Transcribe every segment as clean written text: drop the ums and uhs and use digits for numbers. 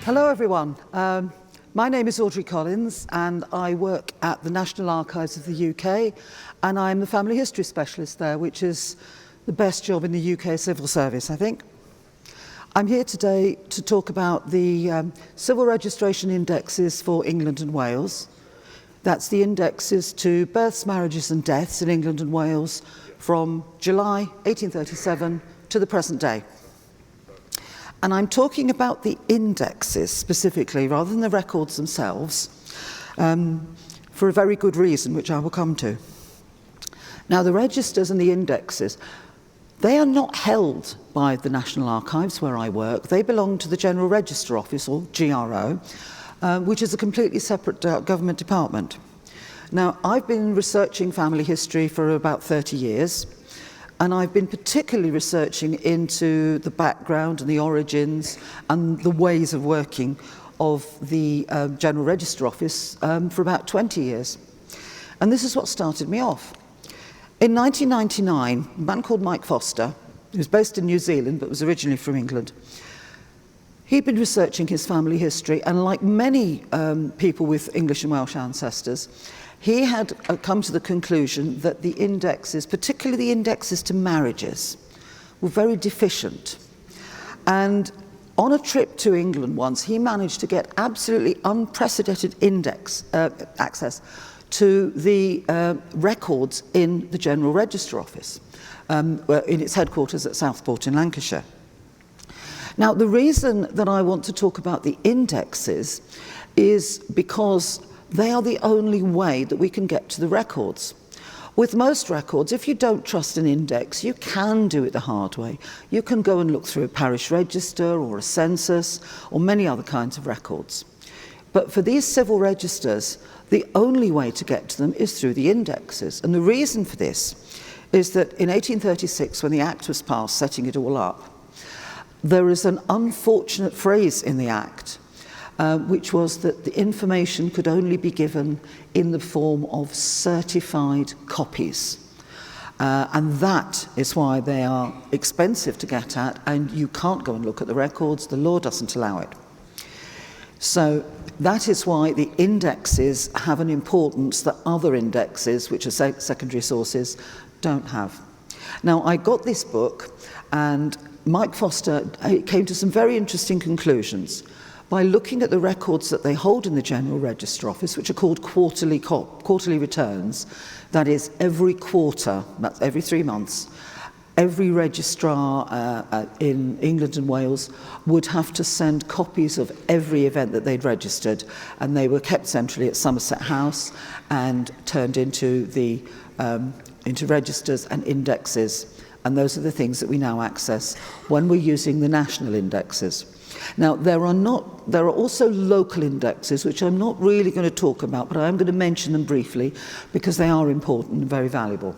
Hello everyone. My name is Audrey Collins and I work at the National Archives of the UK, and I'm the Family History Specialist there, which is the best job in the UK civil service, I think. I'm here today to talk about the civil registration indexes for England and Wales. That's the indexes to births, marriages and deaths in England and Wales from July 1837 to the present day. And I'm talking about the indexes specifically, rather than the records themselves, for a very good reason, which I will come to. Now, the registers and the indexes, they are not held by the National Archives, where I work. They belong to the General Register Office, or GRO, which is a completely separate government department. Now, I've been researching family history for about 30 years. And I've been particularly researching into the background and the origins and the ways of working of the General Register Office for about 20 years. And this is what started me off. In 1999, a man called Mike Foster, who was based in New Zealand but was originally from England, he'd been researching his family history, and like many people with English and Welsh ancestors, he had come to the conclusion that the indexes, particularly the indexes to marriages, were very deficient. And on a trip to England once, he managed to get absolutely unprecedented access to the records in the General Register Office, in its headquarters at Southport in Lancashire. Now, the reason that I want to talk about the indexes is because they are the only way that we can get to the records. With most records, if you don't trust an index, you can do it the hard way. You can go and look through a parish register or a census or many other kinds of records. But for these civil registers, the only way to get to them is through the indexes. And the reason for this is that in 1836, when the Act was passed, setting it all up, there is an unfortunate phrase in the Act, which was that the information could only be given in the form of certified copies. And that is why they are expensive to get at, and you can't go and look at the records. The law doesn't allow it. So that is why the indexes have an importance that other indexes, which are secondary sources, don't have. Now, I got this book, and Mike Foster came to some very interesting conclusions by looking at the records that they hold in the General Register Office, which are called quarterly returns. That is, every quarter, that's every 3 months, every registrar in England and Wales would have to send copies of every event that they'd registered, and they were kept centrally at Somerset House and turned into into registers and indexes. And those are the things that we now access when we're using the national indexes. Now, there are also local indexes, which I'm not really going to talk about, but I am going to mention them briefly because they are important and very valuable.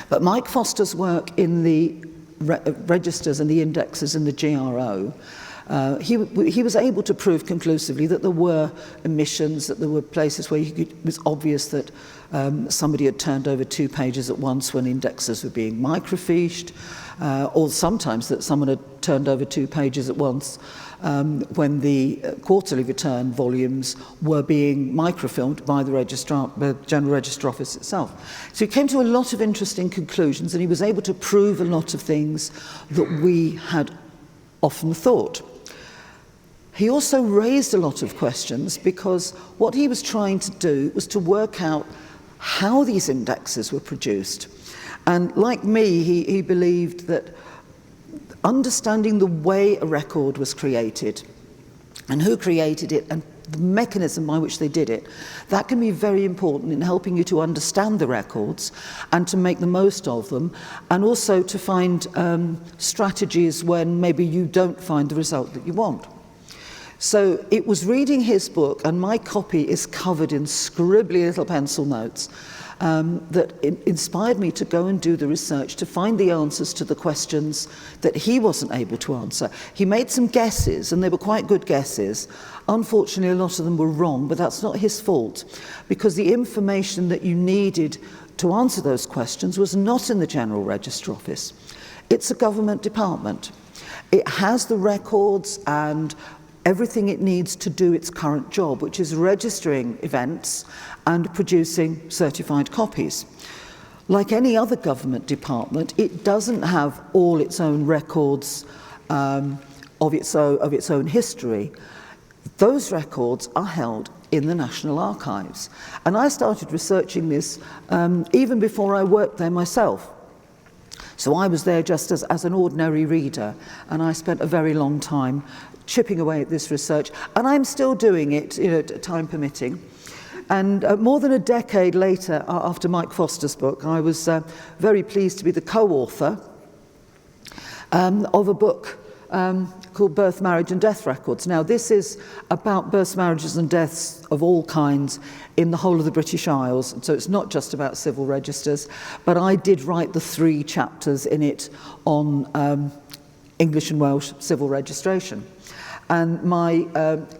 But Mike Foster's work in the registers and the indexes in the GRO, he was able to prove conclusively that there were omissions, that there were places where it was obvious that somebody had turned over 2 pages at once when indexes were being microfiched, or sometimes that someone had turned over 2 pages at once when the quarterly return volumes were being microfilmed by the General Register Office itself. So he came to a lot of interesting conclusions, and he was able to prove a lot of things that we had often thought. He also raised a lot of questions because what he was trying to do was to work out how these indexes were produced. And like me, he believed that understanding the way a record was created and who created it and the mechanism by which they did it, that can be very important in helping you to understand the records and to make the most of them, and also to find strategies when maybe you don't find the result that you want. So it was reading his book, and my copy is covered in scribbly little pencil notes, that inspired me to go and do the research to find the answers to the questions that he wasn't able to answer. He made some guesses, and they were quite good guesses. Unfortunately, a lot of them were wrong, but that's not his fault, because the information that you needed to answer those questions was not in the General Register Office. It's a government department. It has the records and everything it needs to do its current job, which is registering events and producing certified copies. Like any other government department, it doesn't have all its own records of its own history. Those records are held in the National Archives. And I started researching this even before I worked there myself. So I was there just as an ordinary reader, and I spent a very long time chipping away at this research, and I'm still doing it, time permitting. And more than a decade later, after Mike Foster's book, I was very pleased to be the co-author of a book called Birth, Marriage and Death Records. Now, this is about births, marriages and deaths of all kinds in the whole of the British Isles. So it's not just about civil registers, but I did write the 3 chapters in it on English and Welsh civil registration. And my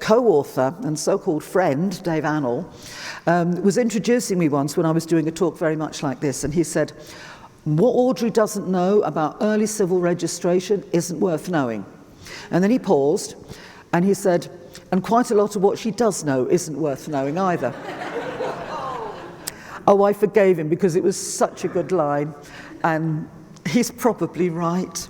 co-author and so-called friend, Dave Annell, was introducing me once when I was doing a talk very much like this, and he said, "What Audrey doesn't know about early civil registration isn't worth knowing." And then he paused, and he said, "And quite a lot of what she does know isn't worth knowing either." Oh, I forgave him because it was such a good line, and he's probably right.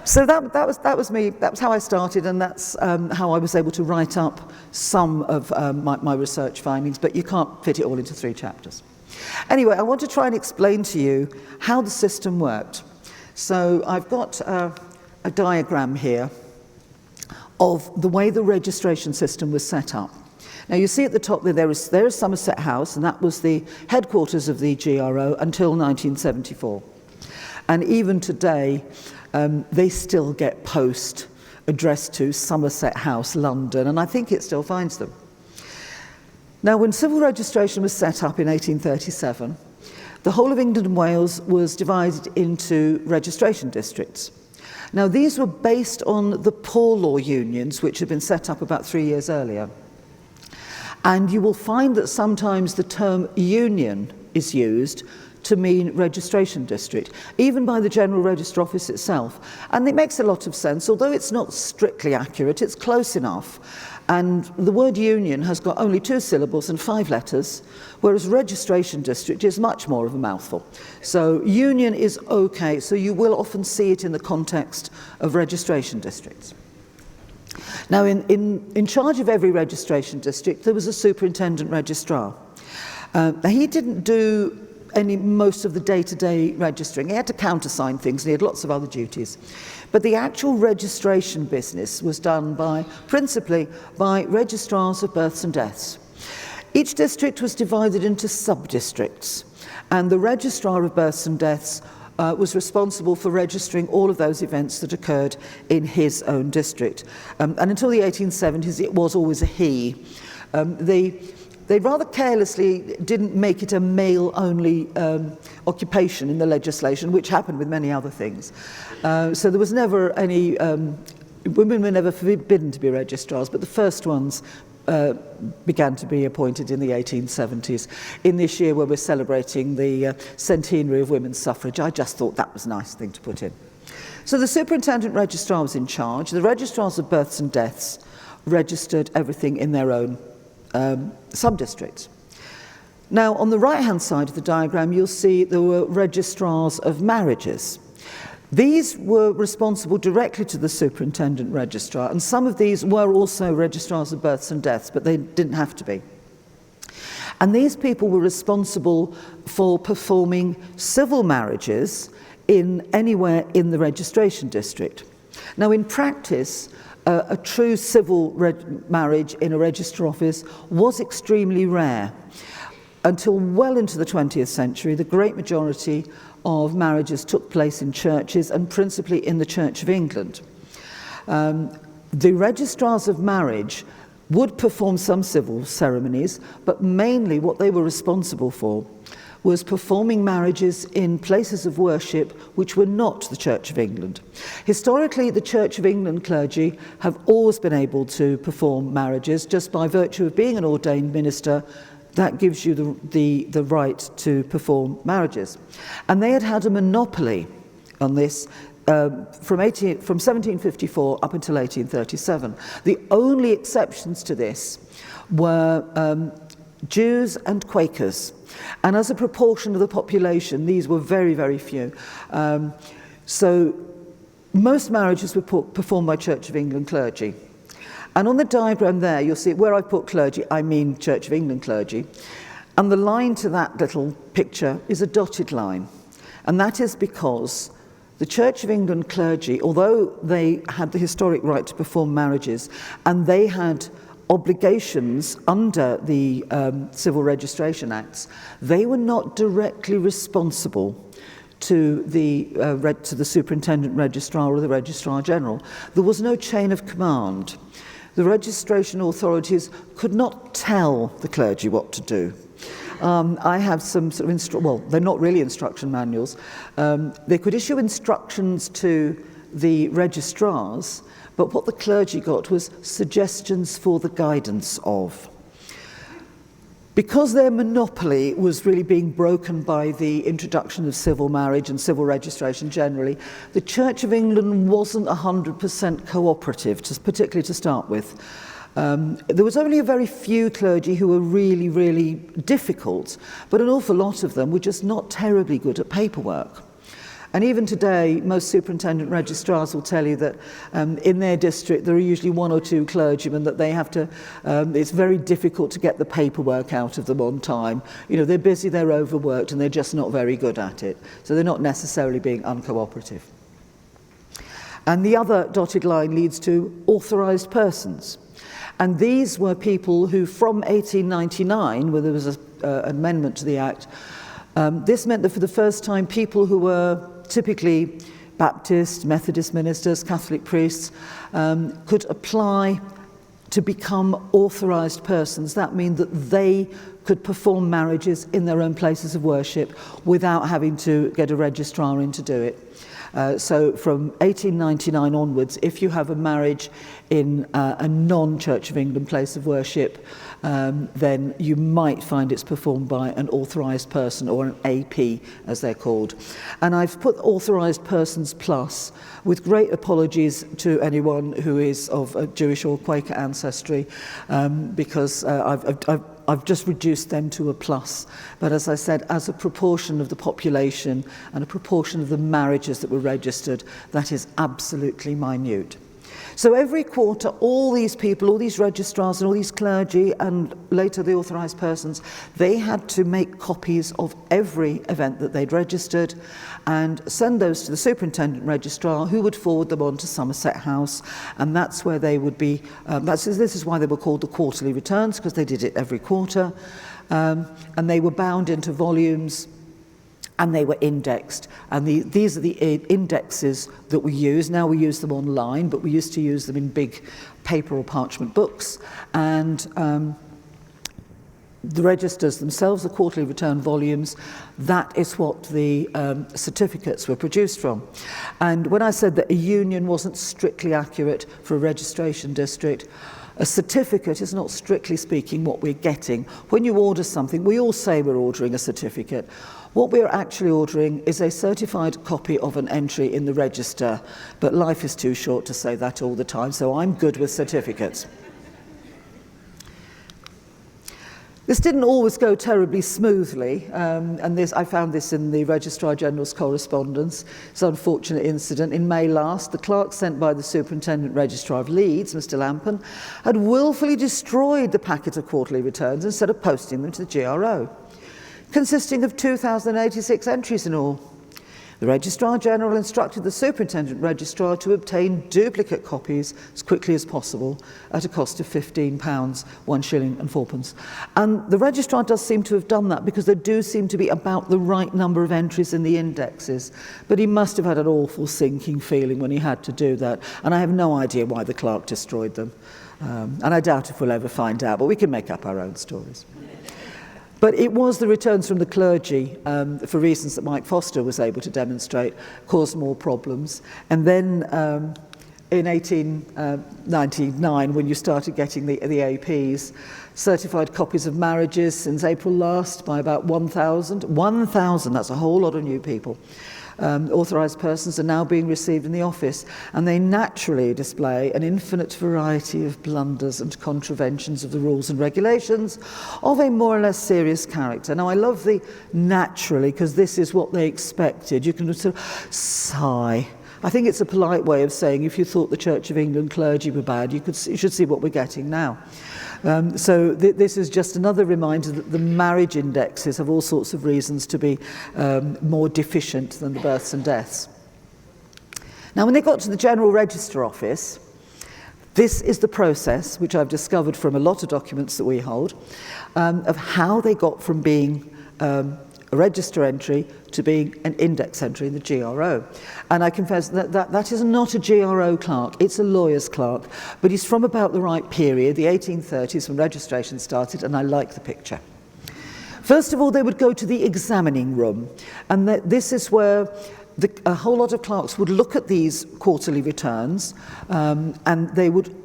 So that was me. That was how I started, and that's how I was able to write up some of my research findings, but you can't fit it all into 3 chapters. Anyway, I want to try and explain to you how the system worked. So I've got a diagram here of the way the registration system was set up. Now you see at the top there is Somerset House, and that was the headquarters of the GRO until 1974. And even today, they still get post addressed to Somerset House, London, and I think it still finds them. Now, when civil registration was set up in 1837, the whole of England and Wales was divided into registration districts. Now, these were based on the Poor Law unions, which had been set up about 3 years earlier. And you will find that sometimes the term union is used to mean registration district, even by the General Register Office itself. And it makes a lot of sense, although it's not strictly accurate, it's close enough. And the word union has got only 2 syllables and 5 letters, whereas registration district is much more of a mouthful. So union is okay, so you will often see it in the context of registration districts. Now, in charge of every registration district, there was a superintendent registrar. He didn't do most of the day-to-day registering. He had to countersign things, and he had lots of other duties. But the actual registration business was done principally by registrars of births and deaths. Each district was divided into sub-districts, and the registrar of births and deaths was responsible for registering all of those events that occurred in his own district. And until the 1870s, it was always a he. They rather carelessly didn't make it a male-only occupation in the legislation, which happened with many other things. So there was never any, women were never forbidden to be registrars, but the first ones began to be appointed in the 1870s. In this year where we're celebrating the centenary of women's suffrage, I just thought that was a nice thing to put in. So the superintendent registrar was in charge. The registrars of births and deaths registered everything in their own sub-districts. Now, on the right-hand side of the diagram, you'll see there were registrars of marriages. These were responsible directly to the superintendent registrar, and some of these were also registrars of births and deaths, but they didn't have to be. And these people were responsible for performing civil marriages anywhere in the registration district. Now, in practice, a true civil marriage in a register office was extremely rare. Until well into the 20th century, the great majority of marriages took place in churches, and principally in the Church of England. The registrars of marriage would perform some civil ceremonies, but mainly what they were responsible for was performing marriages in places of worship which were not the Church of England. Historically, the Church of England clergy have always been able to perform marriages just by virtue of being an ordained minister. That gives you the right to perform marriages. And they had a monopoly on this. from 1754 up until 1837. The only exceptions to this were Jews and Quakers. And as a proportion of the population, these were very, very few. So most marriages were performed by Church of England clergy. And on the diagram there, you'll see where I put clergy, I mean Church of England clergy. And the line to that little picture is a dotted line. And that is because the Church of England clergy, although they had the historic right to perform marriages, and they had obligations under the Civil Registration Acts, they were not directly responsible to the Superintendent Registrar or the Registrar General. There was no chain of command. The registration authorities could not tell the clergy what to do. I have some sort of well, they're not really instruction manuals. They could issue instructions to the registrars, but what the clergy got was suggestions for the guidance of. Because their monopoly was really being broken by the introduction of civil marriage and civil registration generally, the Church of England wasn't 100% cooperative, particularly to start with. There was only a very few clergy who were really, really difficult, but an awful lot of them were just not terribly good at paperwork. And even today, most superintendent registrars will tell you that in their district there are usually one or two clergymen that they have to, it's very difficult to get the paperwork out of them on time. You know, they're busy, they're overworked, and they're just not very good at it. So they're not necessarily being uncooperative. And the other dotted line leads to authorised persons. And these were people who, from 1899, where there was an amendment to the Act, this meant that for the first time, people who were typically Baptist, Methodist ministers, Catholic priests, could apply to become authorised persons. That means that they could perform marriages in their own places of worship without having to get a registrar in to do it. So from 1899 onwards, if you have a marriage in a non-Church of England place of worship, then you might find it's performed by an authorised person, or an AP as they're called. And I've put authorised persons plus, with great apologies to anyone who is of a Jewish or Quaker ancestry, because I've just reduced them to a plus. But as I said, as a proportion of the population and a proportion of the marriages that were registered, that is absolutely minute. So every quarter, all these people, all these registrars and all these clergy and later the authorised persons, they had to make copies of every event that they'd registered and send those to the superintendent registrar, who would forward them on to Somerset House, and that's where they would be, this is why they were called the quarterly returns, because they did it every quarter, and they were bound into volumes, and they were indexed. And these are the indexes that we use. Now we use them online, but we used to use them in big paper or parchment books. And the registers themselves, the quarterly return volumes, that is what the certificates were produced from. And when I said that a union wasn't strictly accurate for a registration district, a certificate is not, strictly speaking, what we're getting. When you order something, we all say we're ordering a certificate. What we're actually ordering is a certified copy of an entry in the register, but life is too short to say that all the time, so I'm good with certificates. This didn't always go terribly smoothly, and I found this in the Registrar General's correspondence. It's an unfortunate incident. In May last, the clerk sent by the Superintendent Registrar of Leeds, Mr. Lampen, had willfully destroyed the packet of quarterly returns instead of posting them to the GRO, consisting of 2,086 entries in all. The Registrar General instructed the Superintendent Registrar to obtain duplicate copies as quickly as possible at a cost of £15, 1 shilling and 4p. And the Registrar does seem to have done that, because there do seem to be about the right number of entries in the indexes. But he must have had an awful sinking feeling when he had to do that. And I have no idea why the clerk destroyed them. And I doubt if we'll ever find out, but we can make up our own stories. But it was the returns from the clergy, for reasons that Mike Foster was able to demonstrate, caused more problems. And then in 1899, when you started getting the APs, certified copies of marriages since April last by about 1,000. 1,000, that's a whole lot of new people. authorised persons are now being received in the office, and they naturally display an infinite variety of blunders and contraventions of the rules and regulations of a more or less serious character. Now, I love the naturally, because this is what they expected. You can sort of sigh. I think it's a polite way of saying if you thought the Church of England clergy were bad, you should see what we're getting now. So this is just another reminder that the marriage indexes have all sorts of reasons to be more deficient than the births and deaths. Now, when they got to the General Register Office, this is the process, which I've discovered from a lot of documents that we hold, of how they got from being a register entry to being an index entry in the GRO. And I confess that is not a GRO clerk, it's a lawyer's clerk, but he's from about the right period, the 1830s, when registration started, and I like the picture. First of all, they would go to the examining room, and this is where a whole lot of clerks would look at these quarterly returns, and they would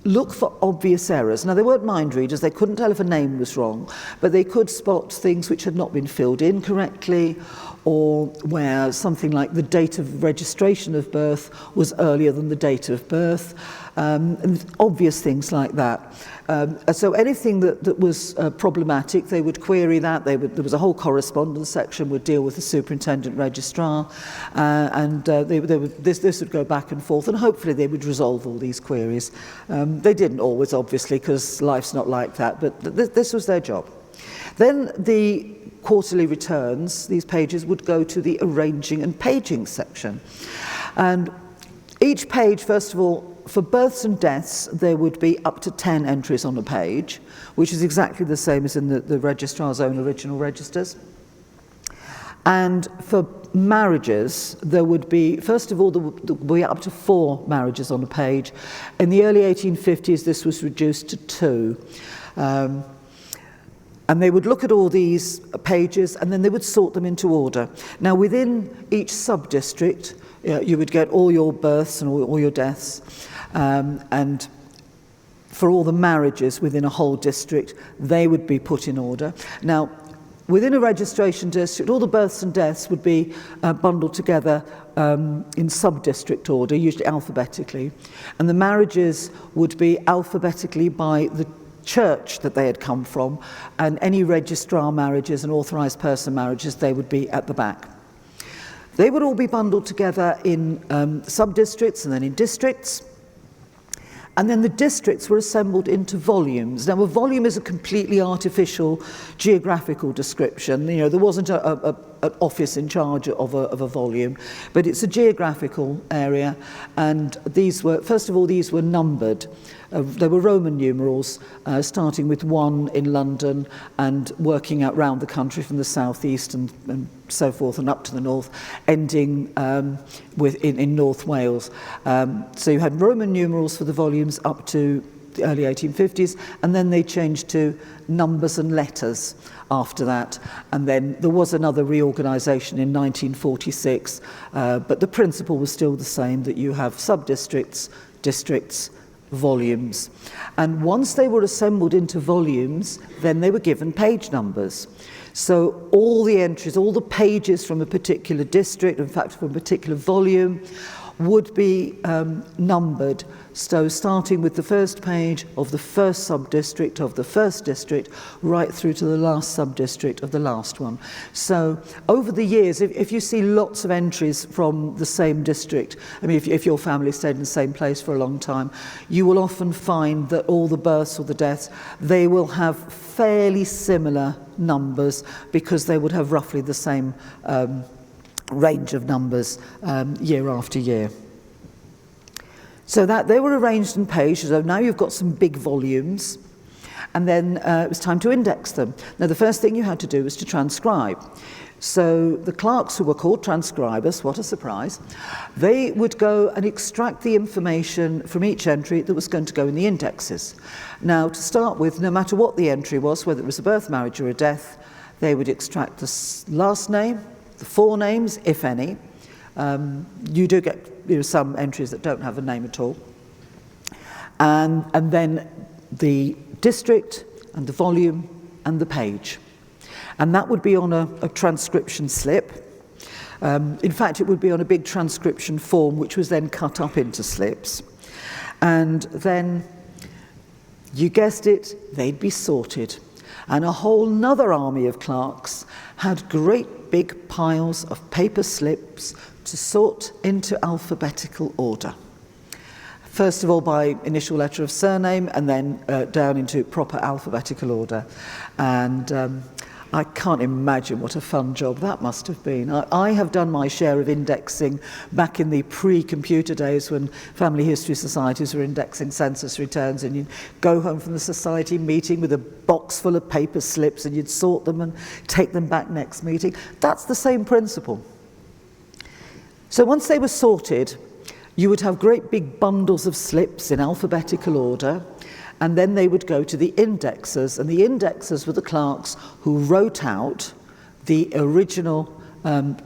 look for obvious errors. Now, they weren't mind readers, they couldn't tell if a name was wrong, but they could spot things which had not been filled in correctly, or where something like the date of registration of birth was earlier than the date of birth, and obvious things like that. So anything that was problematic, they would query that. There was a whole correspondence section would deal with the superintendent registrar, and this would go back and forth, and hopefully they would resolve all these queries. They didn't always, obviously, because life's not like that, but this was their job. Then the quarterly returns, these pages, would go to the arranging and paging section. And each page, first of all, for births and deaths, there would be up to 10 entries on a page, which is exactly the same as in the registrar's own original registers. And for marriages, there would be, first of all, there would be up to 4 marriages on a page. In the early 1850s, this was reduced to 2. And they would look at all these pages, and then they would sort them into order. Now, within each sub-district, you would get all your births and all your deaths, and for all the marriages within a whole district, they would be put in order. Now, within a registration district, all the births and deaths would be bundled together in sub-district order, usually alphabetically, and the marriages would be alphabetically by the church that they had come from, and any registrar marriages and authorised person marriages, they would be at the back. They would all be bundled together in sub-districts and then in districts. And then the districts were assembled into volumes. Now, a volume is a completely artificial geographical description. You know, there wasn't an office in charge of a volume, but it's a geographical area. And these were, first of all, these were numbered. There were Roman numerals, starting with 1 in London and working out round the country from the southeast and so forth and up to the north, ending in North Wales. So you had Roman numerals for the volumes up to the early 1850s, and then they changed to numbers and letters after that. And then there was another reorganisation in 1946, but the principle was still the same, that you have sub-districts, districts, volumes. And once they were assembled into volumes, then they were given page numbers. So all the entries, all the pages from a particular district, in fact from a particular volume, would be numbered. So starting with the first page of the first sub-district of the first district, right through to the last sub-district of the last one. So over the years, if you see lots of entries from the same district, I mean, if your family stayed in the same place for a long time, you will often find that all the births or the deaths, they will have fairly similar numbers, because they would have roughly the same range of numbers year after year. So that they were arranged in pages. So now you've got some big volumes, and then it was time to index them. Now, the first thing you had to do was to transcribe. So the clerks, who were called transcribers, what a surprise, they would go and extract the information from each entry that was going to go in the indexes. Now, to start with, no matter what the entry was, whether it was a birth, marriage or a death, they would extract the last name, the forenames, if any. You do get some entries that don't have a name at all. And then the district and the volume and the page. And that would be on a transcription slip. In fact, it would be on a big transcription form, which was then cut up into slips. And then, you guessed it, they'd be sorted. And a whole nother army of clerks had great big piles of paper slips to sort into alphabetical order. First of all by initial letter of surname, and then down into proper alphabetical order. And I can't imagine what a fun job that must have been. I have done my share of indexing back in the pre-computer days when family history societies were indexing census returns, and you'd go home from the society meeting with a box full of paper slips and you'd sort them and take them back next meeting. That's the same principle. So once they were sorted, you would have great big bundles of slips in alphabetical order, and then they would go to the indexers, and the indexers were the clerks who wrote out the original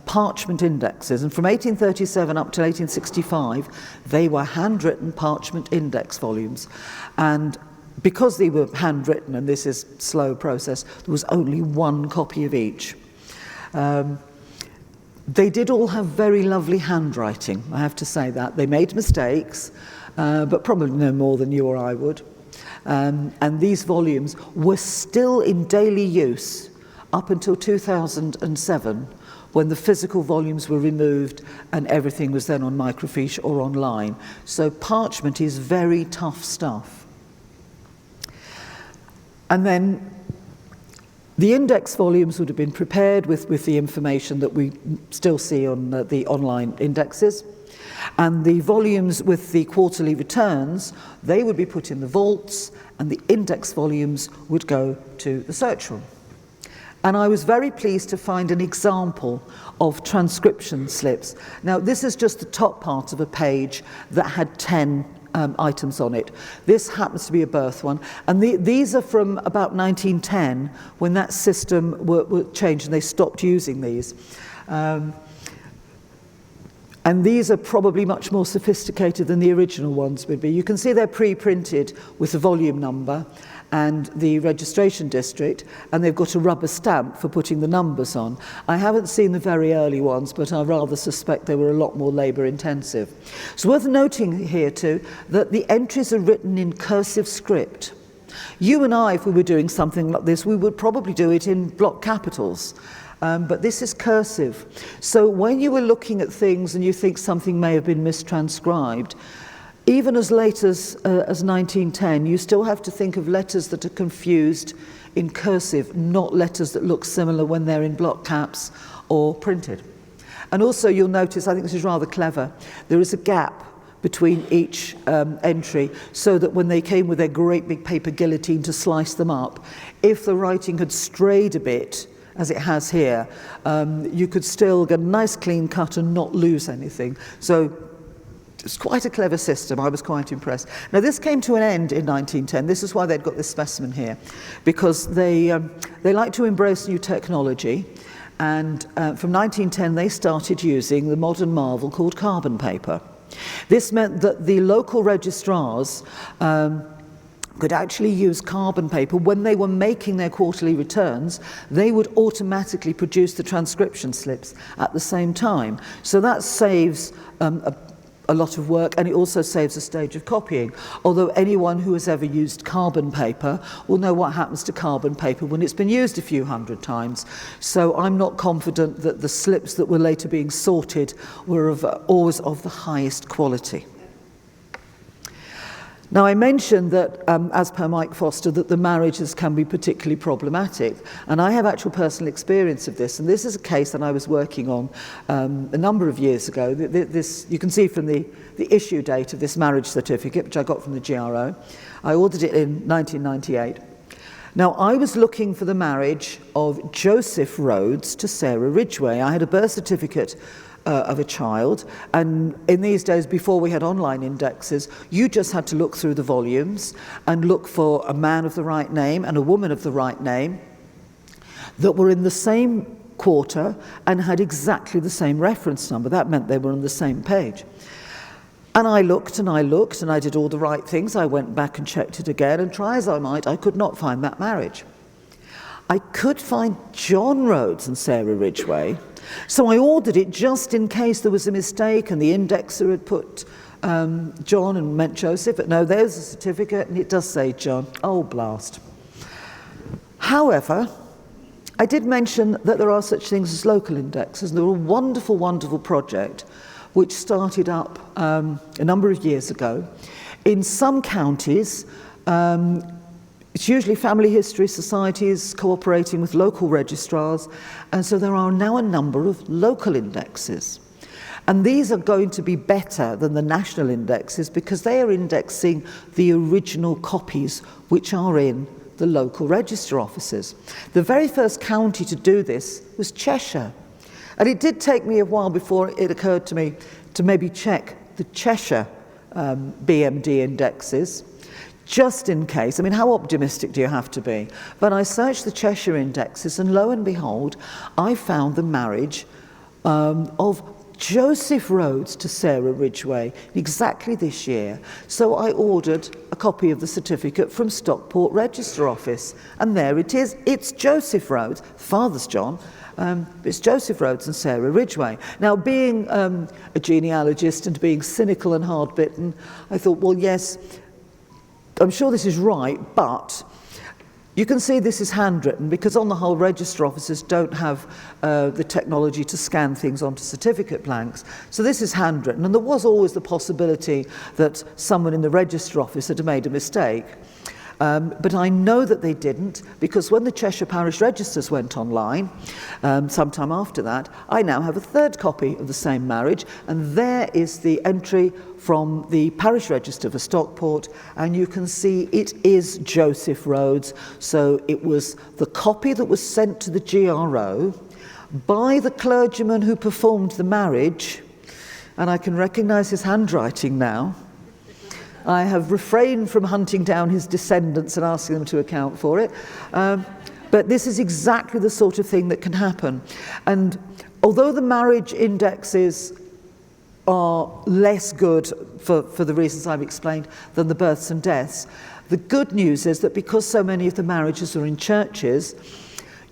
parchment indexes. And from 1837 up to 1865, they were handwritten parchment index volumes. And because they were handwritten, and this is a slow process, there was only one copy of each. They did all have very lovely handwriting, I have to say that. They made mistakes, but probably no more than you or I would. And these volumes were still in daily use up until 2007, when the physical volumes were removed and everything was then on microfiche or online. So parchment is very tough stuff. And then the index volumes would have been prepared with the information that we still see on the online indexes. And the volumes with the quarterly returns, they would be put in the vaults, and the index volumes would go to the search room. And I was very pleased to find an example of transcription slips. Now, this is just the top part of a page that had 10 items on it. This happens to be a birth one, and these are from about 1910, when that system were changed and they stopped using these. And these are probably much more sophisticated than the original ones would be. You can see they're pre-printed with the volume number and the registration district, and they've got a rubber stamp for putting the numbers on. I haven't seen the very early ones, but I rather suspect they were a lot more labour intensive. It's worth noting here too that the entries are written in cursive script. You and I, if we were doing something like this, we would probably do it in block capitals. But this is cursive. So when you were looking at things and you think something may have been mistranscribed, even as late as 1910, you still have to think of letters that are confused in cursive, not letters that look similar when they're in block caps or printed. And also you'll notice, I think this is rather clever, there is a gap between each entry, so that when they came with their great big paper guillotine to slice them up, if the writing had strayed a bit, as it has here, you could still get a nice clean cut and not lose anything. So it's quite a clever system. I was quite impressed. Now this came to an end in 1910. This is why they'd got this specimen here, because they like to embrace new technology, and from 1910 they started using the modern marvel called carbon paper. This meant that the local registrars could actually use carbon paper. When they were making their quarterly returns, they would automatically produce the transcription slips at the same time. So that saves a lot of work, and it also saves a stage of copying. Although anyone who has ever used carbon paper will know what happens to carbon paper when it's been used a few hundred times. So I'm not confident that the slips that were later being sorted were always of the highest quality. Now, I mentioned that, as per Mike Foster, that the marriages can be particularly problematic, and I have actual personal experience of this, and this is a case that I was working on a number of years ago. This, you can see from the issue date of this marriage certificate, which I got from the GRO. I ordered it in 1998. Now, I was looking for the marriage of Joseph Rhodes to Sarah Ridgway. I had a birth certificate of a child, and in these days, before we had online indexes, you just had to look through the volumes and look for a man of the right name and a woman of the right name that were in the same quarter and had exactly the same reference number. That meant they were on the same page. And I looked and I looked and I did all the right things. I went back and checked it again, and try as I might, I could not find that marriage. I could find John Rhodes and Sarah Ridgway, So I ordered it just in case there was a mistake and the indexer had put John and meant Joseph, but no, there's a certificate and it does say John. Oh, blast. However, I did mention that there are such things as local indexes, and they're a wonderful, wonderful project which started up a number of years ago. In some counties, it's usually family history societies cooperating with local registrars, and so there are now a number of local indexes. And these are going to be better than the national indexes because they are indexing the original copies which are in the local register offices. The very first county to do this was Cheshire. And it did take me a while before it occurred to me to maybe check the Cheshire BMD indexes, just in case. I mean, how optimistic do you have to be? But I searched the Cheshire indexes, and lo and behold, I found the marriage of Joseph Rhodes to Sarah Ridgway exactly this year. So I ordered a copy of the certificate from Stockport Register Office, and there it is. It's Joseph Rhodes, father's John, it's Joseph Rhodes and Sarah Ridgway. Now, being a genealogist and being cynical and hard-bitten, I thought, well, yes, I'm sure this is right, but you can see this is handwritten because on the whole register officers don't have the technology to scan things onto certificate blanks. So this is handwritten, and there was always the possibility that someone in the register office had made a mistake. But I know that they didn't, because when the Cheshire Parish Registers went online, sometime after that, I now have a third copy of the same marriage, and there is the entry from the Parish Register for Stockport, and you can see it is Joseph Rhodes. So it was the copy that was sent to the GRO by the clergyman who performed the marriage, and I can recognise his handwriting now. I have refrained from hunting down his descendants and asking them to account for it. But this is exactly the sort of thing that can happen. And although the marriage indexes are less good for the reasons I've explained than the births and deaths, the good news is that because so many of the marriages are in churches,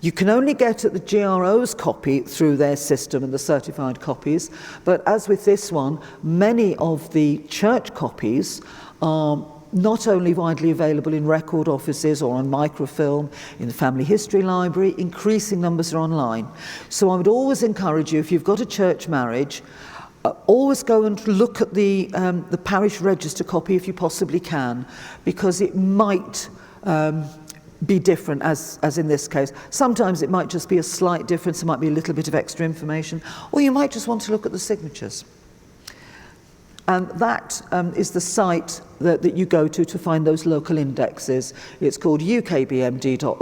you can only get at the GRO's copy through their system and the certified copies, but as with this one, many of the church copies are not only widely available in record offices or on microfilm, in the family history library, increasing numbers are online. So I would always encourage you, if you've got a church marriage, always go and look at the parish register copy if you possibly can, because it might be different as in this case. Sometimes it might just be a slight difference, it might be a little bit of extra information, or you might just want to look at the signatures. And that is the site that you go to find those local indexes. It's called ukbmd.org.uk,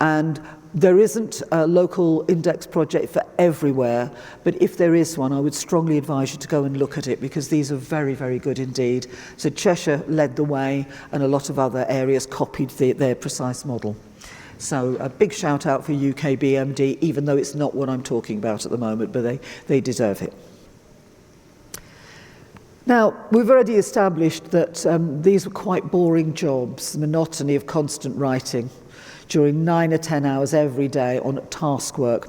and there isn't a local index project for everywhere, but if there is one, I would strongly advise you to go and look at it, because these are very, very good indeed. So Cheshire led the way, and a lot of other areas copied their precise model. So a big shout out for UKBMD, even though it's not what I'm talking about at the moment, but they deserve it. Now, we've already established that these were quite boring jobs, the monotony of constant writing during 9 or 10 hours every day on task work.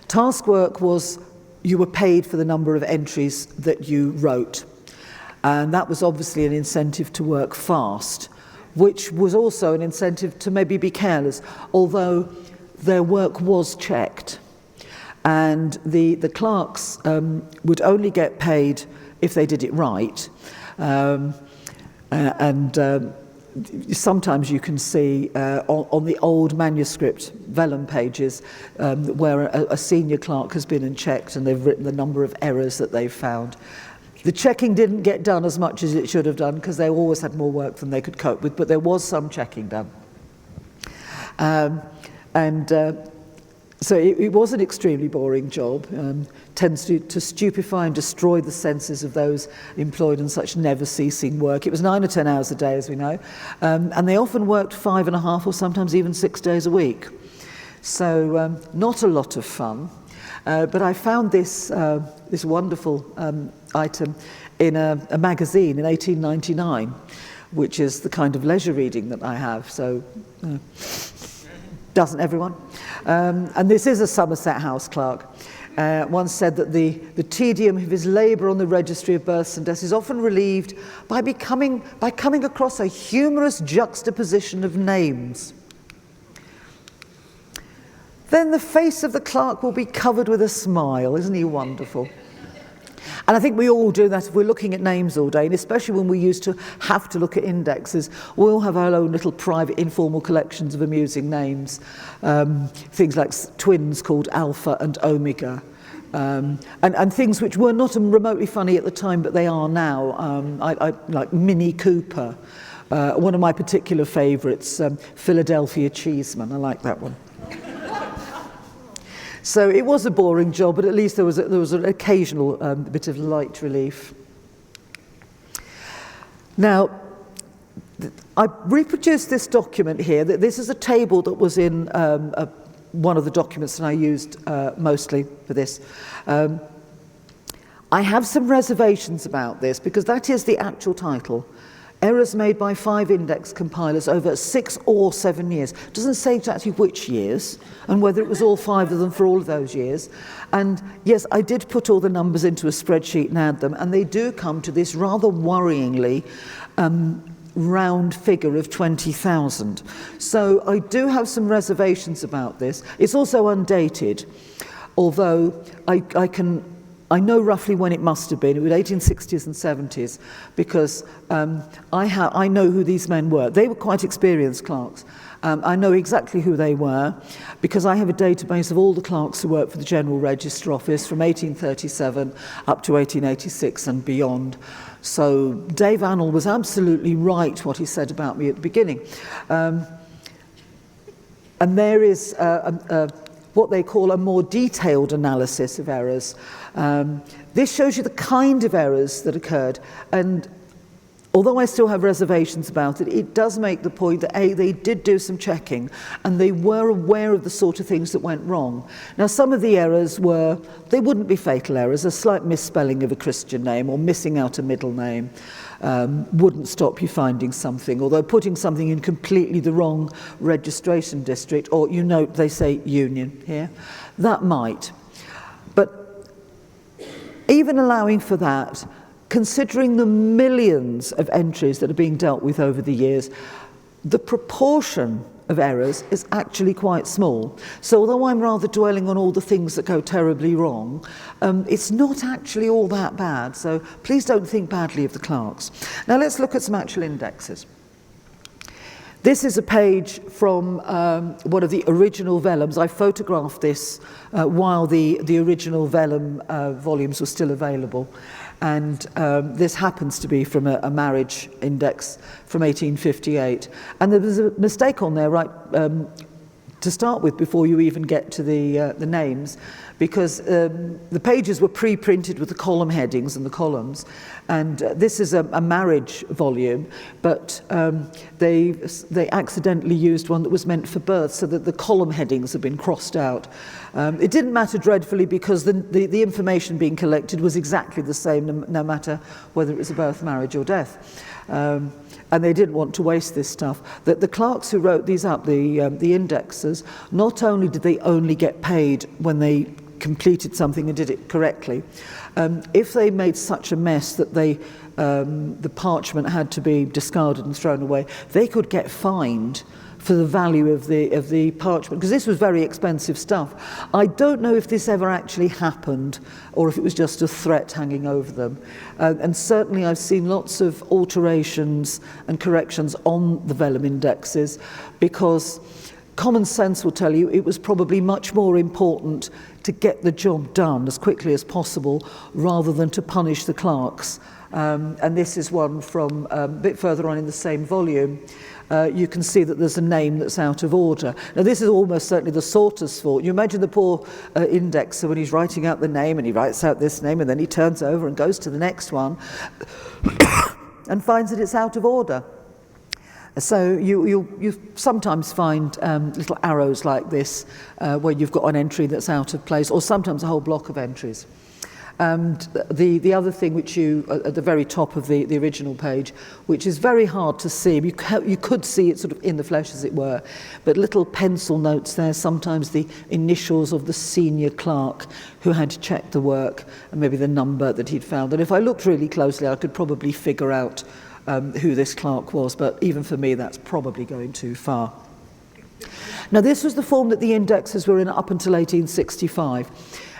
Task work was you were paid for the number of entries that you wrote, and that was obviously an incentive to work fast, which was also an incentive to maybe be careless, although their work was checked. And the clerks would only get paid if they did it right. Sometimes you can see on the old manuscript vellum pages where a senior clerk has been and checked, and they've written the number of errors that they've found. The checking didn't get done as much as it should have done, because they always had more work than they could cope with, but there was some checking done. So it was an extremely boring job, tends to stupefy and destroy the senses of those employed in such never-ceasing work. It was 9 or 10 hours a day, as we know, and they often worked 5.5 or sometimes even 6 days a week. So not a lot of fun, but I found this wonderful item in a magazine in 1899, which is the kind of leisure reading that I have. So Doesn't everyone? And this is a Somerset House clerk. Once said that the tedium of his labour on the registry of births and deaths is often relieved by coming across a humorous juxtaposition of names. Then the face of the clerk will be covered with a smile. Isn't he wonderful? And I think we all do that if we're looking at names all day, and especially when we used to have to look at indexes. We all have our own little private informal collections of amusing names. Things like twins called Alpha and Omega. And things which were not remotely funny at the time, but they are now. I like Mini Cooper. One of my particular favourites, Philadelphia Cheeseman. I like that one. So it was a boring job, but at least there was an occasional bit of light relief. Now, I reproduced this document here. This is a table that was in one of the documents that I used mostly for this. I have some reservations about this because that is the actual title. Errors made by 5 index compilers over 6 or 7 years. It doesn't say exactly which years and whether it was all 5 of them for all of those years. And yes, I did put all the numbers into a spreadsheet and add them, and they do come to this rather worryingly round figure of 20,000. So I do have some reservations about this. It's also undated, although I know roughly when it must have been. It was 1860s and 70s, because I know who these men were. They were quite experienced clerks. I know exactly who they were, because I have a database of all the clerks who worked for the General Register Office from 1837 up to 1886 and beyond. So Dave Annell was absolutely right what he said about me at the beginning. And there is what they call a more detailed analysis of errors. This shows you the kind of errors that occurred, and although I still have reservations about it, it does make the point that they did do some checking and they were aware of the sort of things that went wrong. Now, some of the errors they wouldn't be fatal errors. A slight misspelling of a Christian name or missing out a middle name wouldn't stop you finding something, although putting something in completely the wrong registration district, or you note they say union here, that might. But even allowing for that, considering the millions of entries that are being dealt with over the years, the proportion of errors is actually quite small. So although I'm rather dwelling on all the things that go terribly wrong, it's not actually all that bad. So please don't think badly of the clerks. Now let's look at some actual indexes. This is a page from one of the original vellums. I photographed this while the original vellum volumes were still available. And this happens to be from a marriage index from 1858. And there was a mistake on there, right, to start with before you even get to the names, because the pages were pre-printed with the column headings and the columns. And this is a marriage volume, but they accidentally used one that was meant for birth, so that the column headings have been crossed out. It didn't matter dreadfully, because the information being collected was exactly the same, no matter whether it was a birth, marriage or death. And they didn't want to waste this stuff. The clerks who wrote these up, the indexers, not only did they only get paid when they completed something and did it correctly, if they made such a mess that the parchment had to be discarded and thrown away, they could get fined for the value of the parchment, because this was very expensive stuff. I don't know if this ever actually happened or if it was just a threat hanging over them. And certainly I've seen lots of alterations and corrections on the vellum indexes, because common sense will tell you it was probably much more important to get the job done as quickly as possible rather than to punish the clerks. And this is one from a bit further on in the same volume. You can see that there's a name that's out of order. Now, this is almost certainly the sorter's fault. You imagine the poor indexer when he's writing out the name, and he writes out this name, and then he turns over and goes to the next one and finds that it's out of order. So you sometimes find little arrows like this where you've got an entry that's out of place, or sometimes a whole block of entries. And the other thing which you, at the very top of the original page, which is very hard to see, you could see it sort of in the flesh as it were, but little pencil notes there, sometimes the initials of the senior clerk who had checked the work, and maybe the number that he'd found. And if I looked really closely, I could probably figure out who this clerk was, but even for me that's probably going too far. Now this was the form that the indexes were in up until 1865.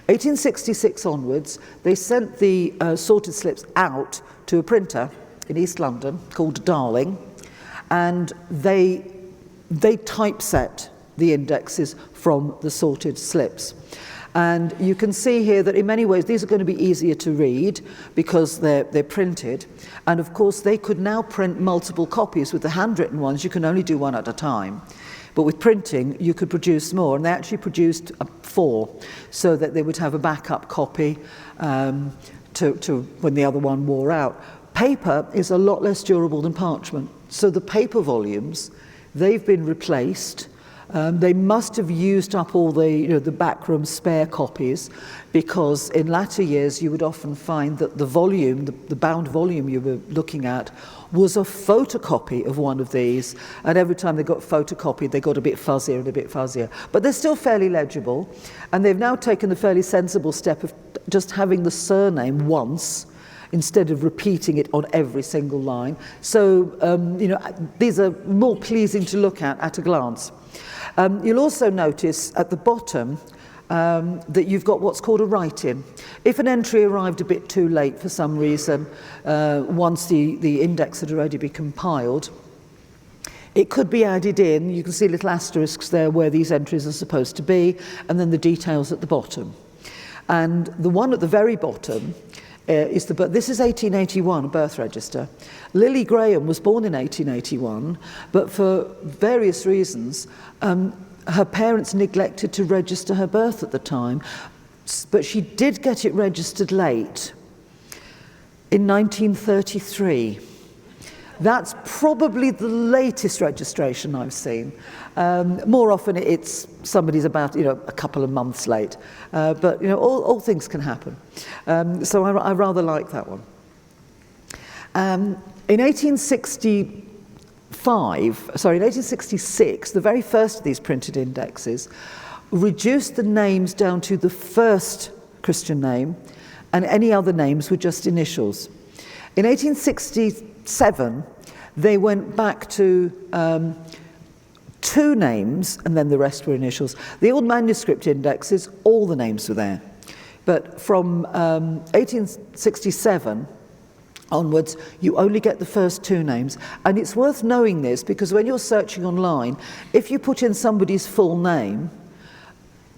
1866 onwards, they sent the sorted slips out to a printer in East London called Darling, and they typeset the indexes from the sorted slips. And you can see here that in many ways these are going to be easier to read because they're printed. And of course they could now print multiple copies. With the handwritten ones you can only do one at a time. But with printing, you could produce more, and they actually produced 4, so that they would have a backup copy to when the other one wore out. Paper is a lot less durable than parchment, so the paper volumes, they've been replaced. They must have used up all the backroom spare copies, because in latter years you would often find that the volume, the bound volume you were looking at, was a photocopy of one of these, and every time they got photocopied they got a bit fuzzier and a bit fuzzier. But they're still fairly legible, and they've now taken the fairly sensible step of just having the surname once instead of repeating it on every single line. So these are more pleasing to look at a glance. You'll also notice at the bottom that you've got what's called a write-in. If an entry arrived a bit too late for some reason, once the index had already been compiled, it could be added in. You can see little asterisks there where these entries are supposed to be, and then the details at the bottom. And the one at the very bottom is this is 1881, a birth register. Lily Graham was born in 1881, but for various reasons, her parents neglected to register her birth at the time, but she did get it registered late in 1933. That's probably the latest registration I've seen. More often it's somebody's about a couple of months late, but all things can happen. So I rather like that one. In 1866, the very first of these printed indexes reduced the names down to the first Christian name, and any other names were just initials. In 1867, they went back to 2 names, and then the rest were initials. The old manuscript indexes, all the names were there. But from 1867 onwards, you only get the first 2 names. And it's worth knowing this, because when you're searching online, if you put in somebody's full name,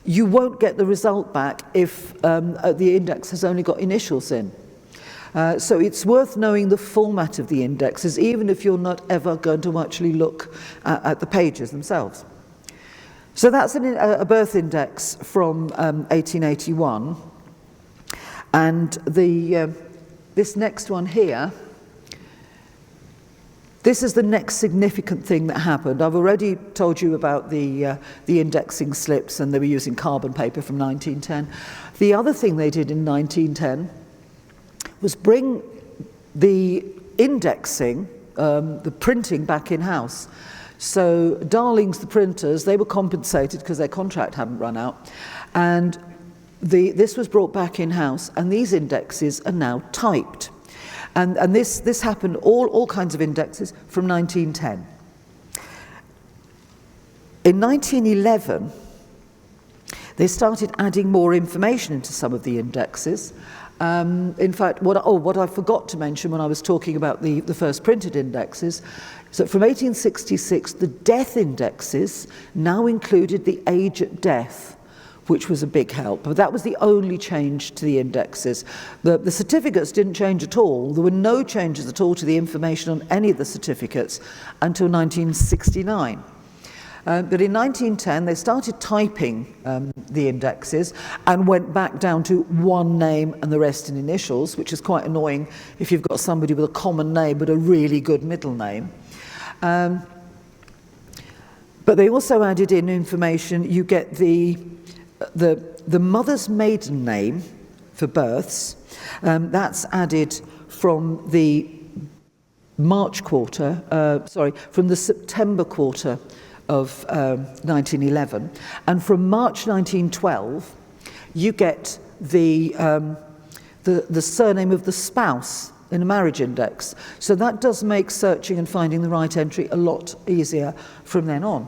you won't get the result back if the index has only got initials in. So it's worth knowing the format of the indexes, even if you're not ever going to actually look at the pages themselves. So that's a birth index from 1881. And this next one here, this is the next significant thing that happened. I've already told you about the indexing slips, and they were using carbon paper from 1910. The other thing they did in 1910 was bring the indexing, the printing back in-house. So Darling's, the printers, they were compensated because their contract hadn't run out, and this was brought back in-house, and these indexes are now typed. And this happened, all kinds of indexes, from 1910. In 1911, they started adding more information into some of the indexes. In fact, what I forgot to mention when I was talking about the first printed indexes, so from 1866, the death indexes now included the age at death, which was a big help. But that was the only change to the indexes. The certificates didn't change at all. There were no changes at all to the information on any of the certificates until 1969. But in 1910, they started typing the indexes and went back down to 1 name and the rest in initials, which is quite annoying if you've got somebody with a common name but a really good middle name. But they also added in information. You get the mother's maiden name for births. That's added from the from the September quarter of 1911. And from March 1912, you get the surname of the spouse in a marriage index. So that does make searching and finding the right entry a lot easier from then on.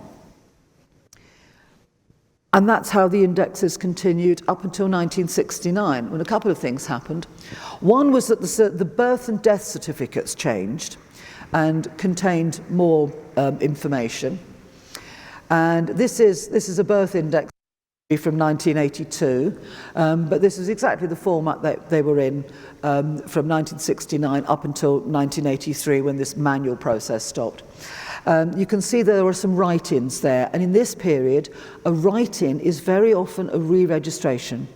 And that's how the indexes continued up until 1969, when a couple of things happened. One was that the birth and death certificates changed and contained more information. And this is a birth index from 1982, but this is exactly the format that they were in from 1969 up until 1983, when this manual process stopped. You can see there are some write-ins there, and in this period, a write-in is very often a re-registration.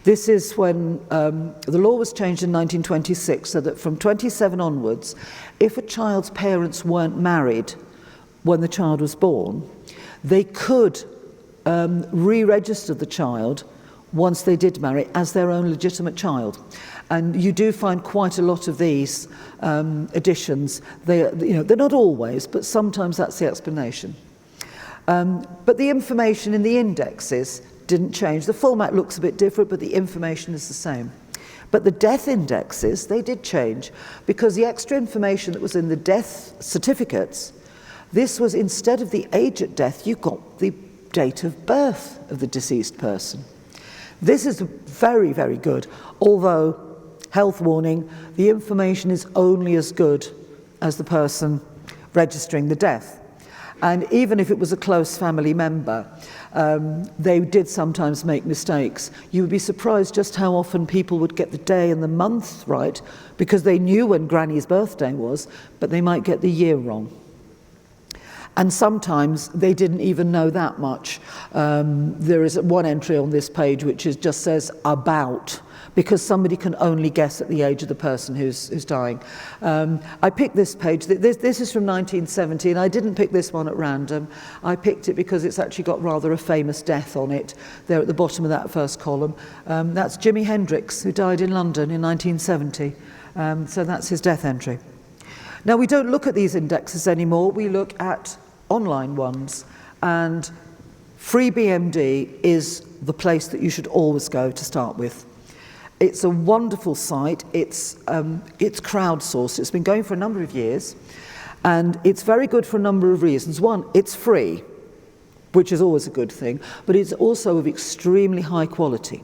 This is when the law was changed in 1926, so that from 27 onwards, if a child's parents weren't married when the child was born, they could re-register the child once they did marry as their own legitimate child. And you do find quite a lot of these additions. They're not always, but sometimes that's the explanation. But the information in the indexes didn't change. The format looks a bit different, but the information is the same. But the death indexes, they did change, because the extra information that was in the death certificates, this was, instead of the age at death, you got the date of birth of the deceased person. This is very, very good, although, health warning, the information is only as good as the person registering the death. And even if it was a close family member, they did sometimes make mistakes. You would be surprised just how often people would get the day and the month right, because they knew when Granny's birthday was, but they might get the year wrong. And sometimes they didn't even know that much. There is one entry on this page which just says about, because somebody can only guess at the age of the person who's dying. I picked this page. This is from 1970, and I didn't pick this one at random. I picked it because it's actually got rather a famous death on it there at the bottom of that first column. That's Jimi Hendrix, who died in London in 1970. So that's his death entry. Now, we don't look at these indexes anymore. We look at online ones, and FreeBMD is the place that you should always go to start with. It's a wonderful site. It's crowdsourced. It's been going for a number of years, and it's very good for a number of reasons. One, it's free, which is always a good thing, but it's also of extremely high quality.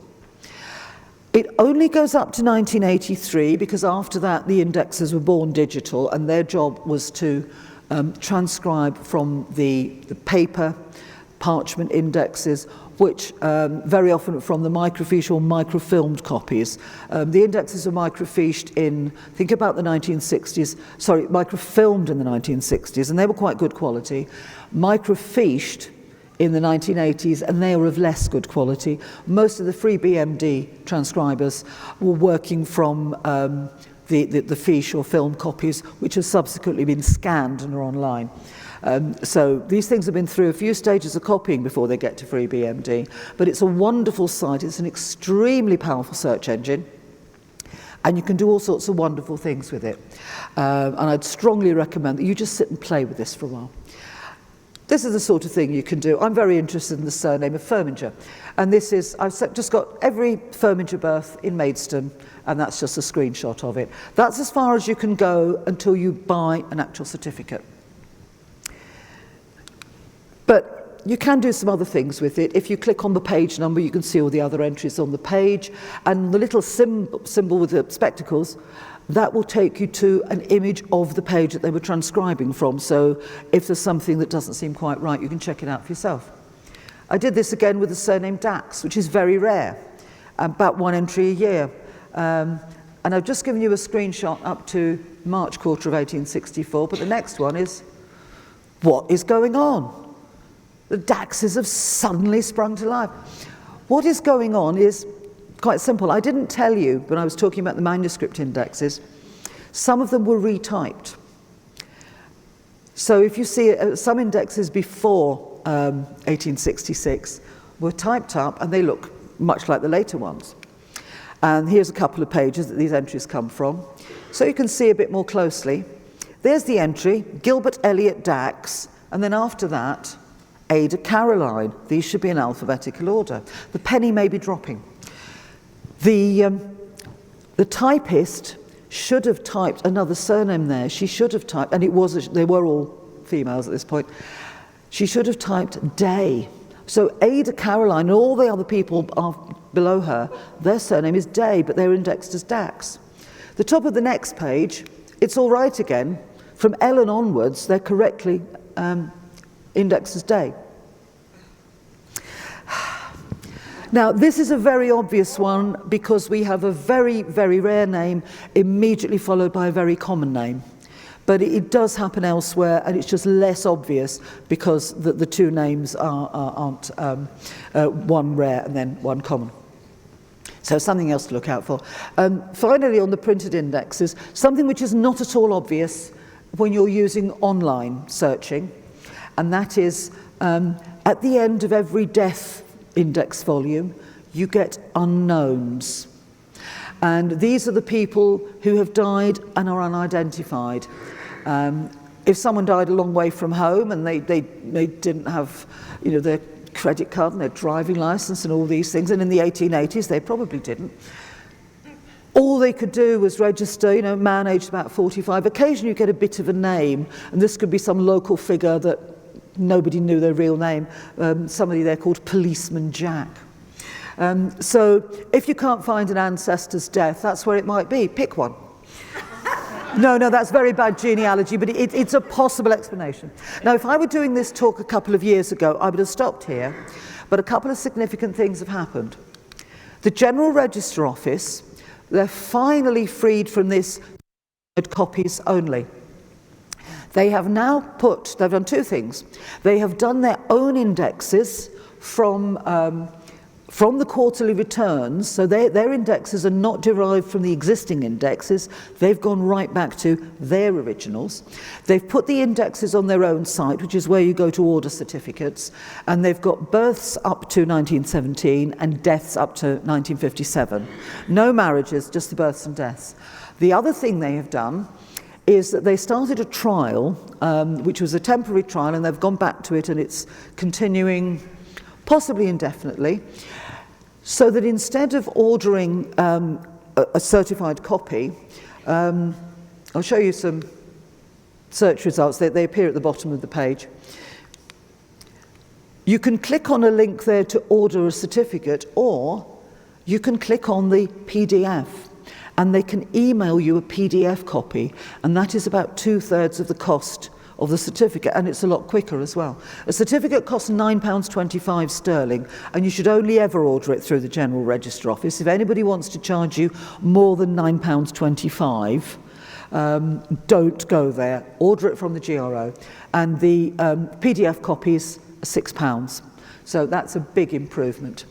It only goes up to 1983, because after that the indexes were born digital, and their job was to transcribe from the paper parchment indexes, which very often from the microfiche or microfilmed copies. The indexes are microfiched in, think about the 1960s, sorry, microfilmed in the 1960s, and they were quite good quality. Microfiched in the 1980s, and they were of less good quality. Most of the FreeBMD transcribers were working from the fiche or film copies, which have subsequently been scanned and are online. So these things have been through a few stages of copying before they get to FreeBMD, but it's a wonderful site. It's an extremely powerful search engine, and you can do all sorts of wonderful things with it. And I'd strongly recommend that you just sit and play with this for a while. This is the sort of thing you can do. I'm very interested in the surname of Firminger, and this is, I've just got every Firminger birth in Maidstone, and that's just a screenshot of it. That's as far as you can go until you buy an actual certificate. But you can do some other things with it. If you click on the page number, you can see all the other entries on the page, and the little symbol with the spectacles, that will take you to an image of the page that they were transcribing from. So if there's something that doesn't seem quite right, you can check it out for yourself. I did this again with the surname Dax, which is very rare, about one entry a year. And I've just given you a screenshot up to March quarter of 1864, but the next one is, what is going on? The Daxes have suddenly sprung to life. What is going on is quite simple. I didn't tell you when I was talking about the manuscript indexes, some of them were retyped. So if you see some indexes before 1866 were typed up, and they look much like the later ones. And here's a couple of pages that these entries come from. So you can see a bit more closely. There's the entry, Gilbert Elliot Dax, and then after that, Ada Caroline. These should be in alphabetical order. The penny may be dropping. The typist should have typed another surname there. She should have typed, and they were all females at this point. She should have typed Day. So Ada Caroline and all the other people below her, their surname is Day, but they're indexed as Dax. The top of the next page, it's all right again. From Ellen onwards, they're correctly indexed as Day. Now, this is a very obvious one because we have a very, very rare name immediately followed by a very common name. But it does happen elsewhere, and it's just less obvious because the two names aren't one rare and then one common. So something else to look out for. Finally, on the printed indexes, something which is not at all obvious when you're using online searching, and that is at the end of every death index volume, you get unknowns. And these are the people who have died and are unidentified. If someone died a long way from home and they didn't have, their credit card and their driving license and all these things, and in the 1880s they probably didn't, all they could do was register, man aged about 45. Occasionally you get a bit of a name, and this could be some local figure that nobody knew their real name, somebody there called Policeman Jack. So if you can't find an ancestor's death, that's where it might be. Pick one. No, that's very bad genealogy, but it's a possible explanation. Now, if I were doing this talk a couple of years ago, I would have stopped here, but a couple of significant things have happened. The General Register Office, they're finally freed from this copies only. They have now they've done two things. They have done their own indexes from the quarterly returns, so their indexes are not derived from the existing indexes. They've gone right back to their originals. They've put the indexes on their own site, which is where you go to order certificates, and they've got births up to 1917 and deaths up to 1957. No marriages, just the births and deaths. The other thing they have done is that they started a trial, which was a temporary trial, and they've gone back to it, and it's continuing possibly indefinitely, so that instead of ordering a certified copy, I'll show you some search results. They appear at the bottom of the page. You can click on a link there to order a certificate, or you can click on the PDF, and they can email you a PDF copy, and that is about 2/3 of the cost of the certificate, and it's a lot quicker as well. A certificate costs £9.25 sterling, and you should only ever order it through the General Register Office. If anybody wants to charge you more than £9.25, don't go there. Order it from the GRO, and the PDF copies are £6. So that's a big improvement.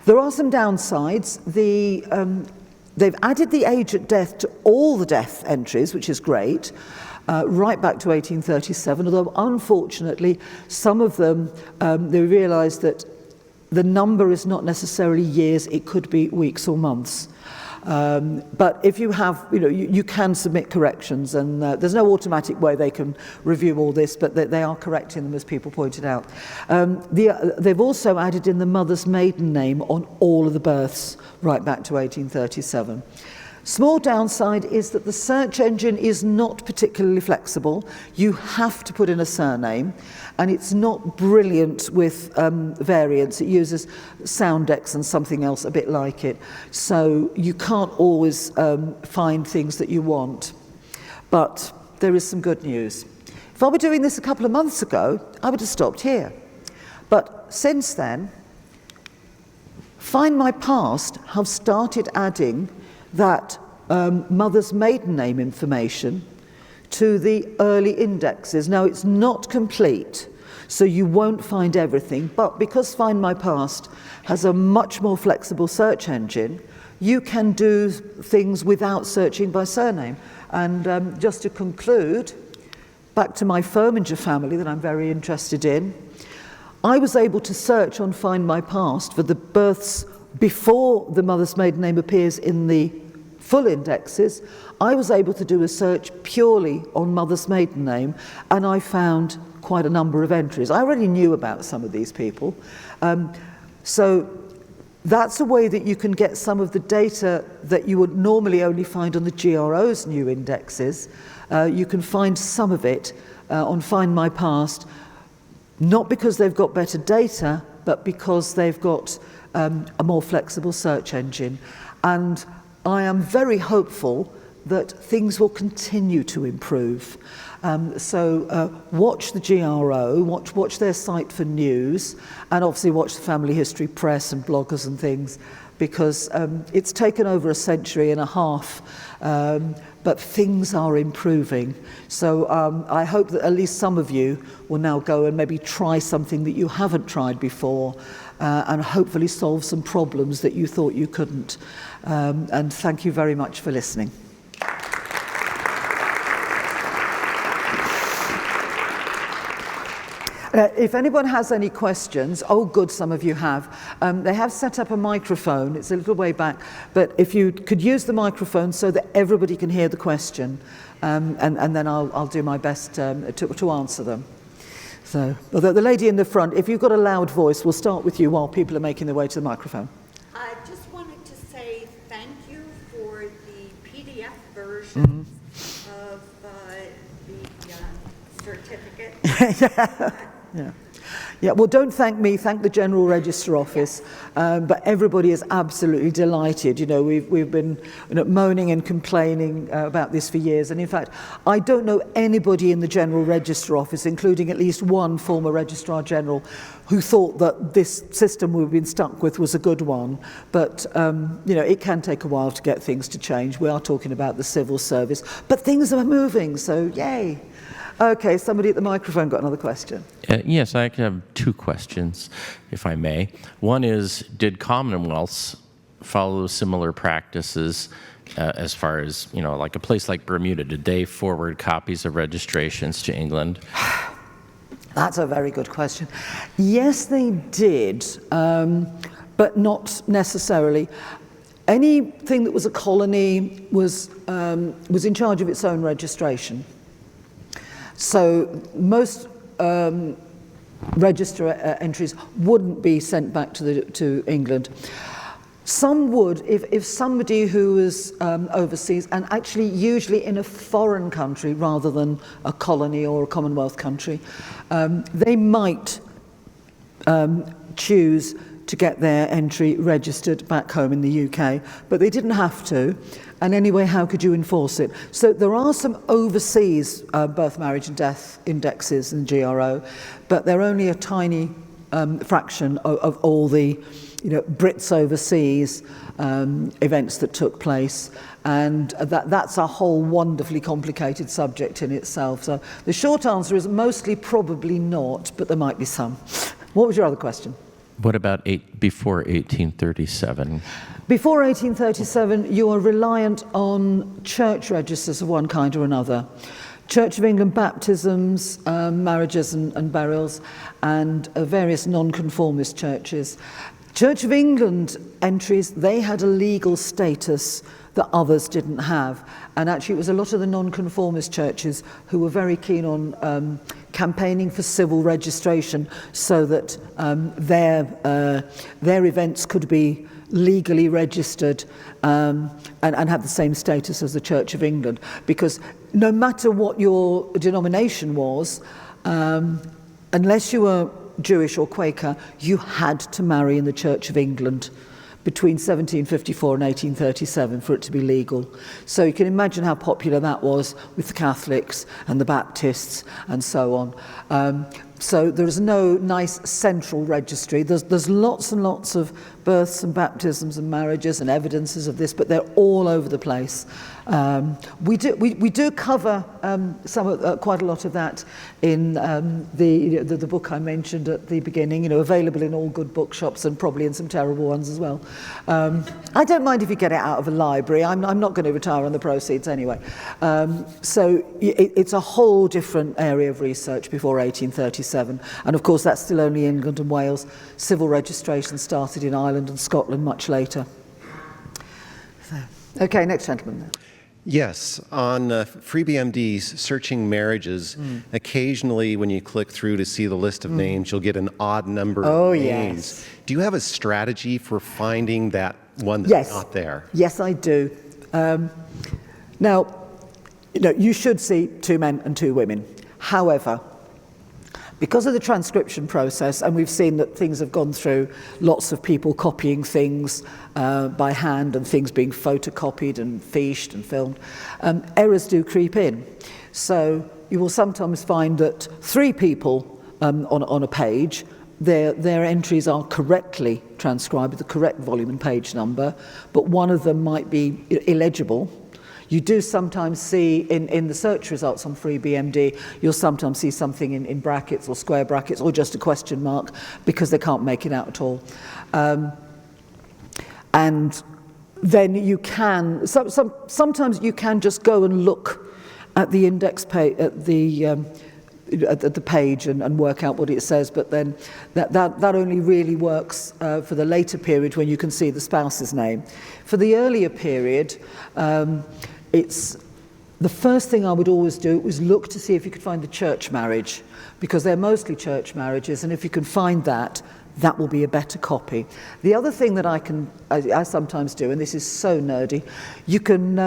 There are some downsides. They've added the age at death to all the death entries, which is great, right back to 1837, although unfortunately some of them, they realised that the number is not necessarily years, it could be weeks or months. But if you have, you can submit corrections, and there's no automatic way they can review all this, but they are correcting them, as people pointed out. They've also added in the mother's maiden name on all of the births right back to 1837. Small downside is that the search engine is not particularly flexible. You have to put in a surname, and it's not brilliant with variants. It uses Soundex and something else a bit like it. So you can't always find things that you want. But there is some good news. If I were doing this a couple of months ago, I would have stopped here. But since then, Find My Past have started adding that mother's maiden name information to the early indexes. Now, it's not complete, so you won't find everything, but because Find My Past has a much more flexible search engine, you can do things without searching by surname. And just to conclude, back to my Firminger family that I'm very interested in, I was able to search on Find My Past for the births before the mother's maiden name appears in the full indexes, I was able to do a search purely on mother's maiden name, and I found quite a number of entries. I already knew about some of these people. So that's a way that you can get some of the data that you would normally only find on the GRO's new indexes. You can find some of it on Find My Past, not because they've got better data, but because they've got a more flexible search engine. And I am very hopeful that things will continue to improve. So watch the GRO, watch their site for news, and obviously watch the Family History Press and bloggers and things, because it's taken over a century and a half, but things are improving. So I hope that at least some of you will now go and maybe try something that you haven't tried before, and hopefully solve some problems that you thought you couldn't. And thank you very much for listening. If anyone has any questions, oh good, some of you have. They have set up a microphone, it's a little way back, but if you could use the microphone so that everybody can hear the question, and then I'll do my best to answer them. So, the lady in the front, if you've got a loud voice, we'll start with you while people are making their way to the microphone. I just wanted to say thank you for the PDF version of the certificate. Yeah, well, don't thank me, thank the General Register Office, but everybody is absolutely delighted. You know, we've been moaning and complaining about this for years, and in fact, I don't know anybody in the General Register Office, including at least one former Registrar General, who thought that this system we've been stuck with was a good one. But, you know, it can take a while to get things to change. We are talking about the civil service, but things are moving, so yay. Okay, somebody at the microphone got another question. Yes, I have two questions, if I may. One is, did Commonwealths follow similar practices as far as, you know, like a place like Bermuda? Did they forward copies of registrations to England? That's a very good question. Yes, they did, but not necessarily. Anything that was a colony was in charge of its own registration. So most register entries wouldn't be sent back to England. Some would, if somebody who was overseas, and actually usually in a foreign country rather than a colony or a Commonwealth country, they might choose to get their entry registered back home in the UK, but they didn't have to. And anyway, how could you enforce it? So there are some overseas birth, marriage and death indexes in GRO, but they're only a tiny fraction of all the, you know, Brits overseas events that took place. And that's a whole wonderfully complicated subject in itself. So the short answer is mostly probably not, but there might be some. What was your other question? What about before 1837? Before 1837, you are reliant on church registers of one kind or another. Church of England baptisms, marriages and burials, and various nonconformist churches. Church of England entries, they had a legal status that others didn't have. And actually it was a lot of the nonconformist churches who were very keen on campaigning for civil registration so that their events could be legally registered and have the same status as the Church of England. Because no matter what your denomination was, unless you were Jewish or Quaker, you had to marry in the Church of England between 1754 and 1837 for it to be legal. So you can imagine how popular that was with the Catholics and the Baptists and so on. So there's no nice central registry. There's lots and lots of births and baptisms and marriages and evidences of this, but they're all over the place. We do cover quite a lot of that in the book I mentioned at the beginning, you know, available in all good bookshops and probably in some terrible ones as well. I don't mind if you get it out of a library. I'm not going to retire on the proceeds anyway. So it's a whole different area of research before 1837. 1937. And of course, that's still only England and Wales. Civil registration started in Ireland and Scotland much later. So, okay, next gentleman now. Yes, on FreeBMD's Searching Marriages, occasionally when you click through to see the list of names, you'll get an odd number of names. Yes. Do you have a strategy for finding that one that's not there? Yes, I do. Now, you should see 2 men and 2 women. However, because of the transcription process, and we've seen that things have gone through lots of people copying things by hand and things being photocopied and fiched and filmed, errors do creep in. So you will sometimes find that 3 people on a page, their entries are correctly transcribed with the correct volume and page number, but one of them might be illegible. You do sometimes see in the search results on FreeBMD, you'll sometimes see something in brackets or square brackets or just a question mark because they can't make it out at all. And then you can, sometimes you can just go and look at the index page, at the page and work out what it says, but then that only really works for the later period when you can see the spouse's name. For the earlier period, it's the first thing I would always do was look to see if you could find the church marriage, because they're mostly church marriages, and if you can find that, that will be a better copy. The other thing that I sometimes do, and this is so nerdy, you can